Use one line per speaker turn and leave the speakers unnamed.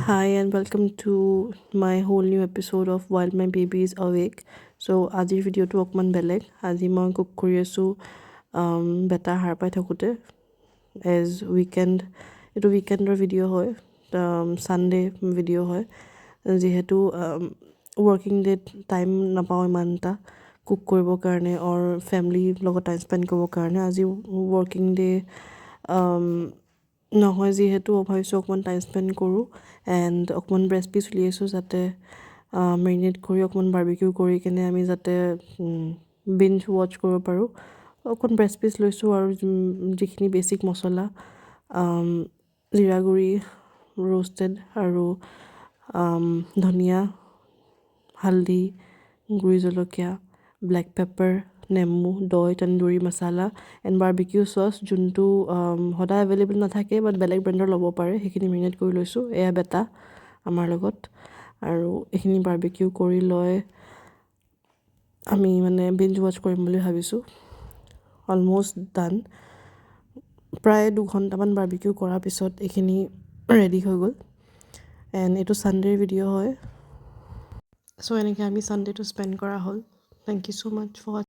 Hi and welcome to my whole new episode of While My Baby is Awake. So আজিৰ ভিডিঅ'টো অকণমান বেলেগ। আজি মই কুক কৰি আছোঁ বেটা সাৰ পাই থাকোঁতে এজ উইকেণ্ড। এইটো উইকেণ্ডৰ ভিডিঅ' হয়, ছানডে ভিডিঅ' হয়, যিহেতু ৱৰ্কিং ডেত টাইম নাপাওঁ ইমান এটা কুক কৰিবৰ কাৰণে অৰ ফেমিলিৰ লগত টাইম স্পেণ্ড কৰিবৰ কাৰণে। আজি ৱৰ্কিং ডে নহয়, যিহেতু ভাবিছোঁ অকণমান টাইম স্পেণ্ড কৰোঁ এণ্ড অকণমান ৰেচিপি উলিয়াইছোঁ যাতে মেৰিনেট কৰি অকণমান বাৰ্বিকিউ কৰি কিনে আমি যাতে বিঞ্জ ৱাচ কৰিব পাৰোঁ। অকণমান ৰেচিপিজ লৈছোঁ আৰু যিখিনি বেছিক মছলা, জিৰা গুড়ি, ৰোষ্টেড আৰু ধনিয়া, হালধি, গুড়ি জলকীয়া, ব্লেক পেপাৰ, নেমু, দৈ, তন্দুৰী মছলা এণ্ড বাৰ্বিকিউ চচ, যোনটো সদায় এভেইলেবল নাথাকে বাট বেলেগ ব্ৰেণ্ডৰ ল'ব পাৰে। সেইখিনি মেৰিনেট কৰি লৈছোঁ। এয়া বেটা আমাৰ লগত, আৰু এইখিনি বাৰ্বিকিউ কৰি লৈ আমি বিঞ্জ ৱাচ কৰিম বুলি ভাবিছোঁ। অলম'ষ্ট ডান। প্ৰায় 2 ঘণ্টামান বাৰ্বিকিউ কৰাৰ পিছত এইখিনি ৰেডি হৈ গ'ল এণ্ড এইটো ছানডেৰ ভিডিঅ' হয়। চ' এনেকৈ আমি ছানডেটো স্পেণ্ড কৰা হ'ল। Thank you so' much for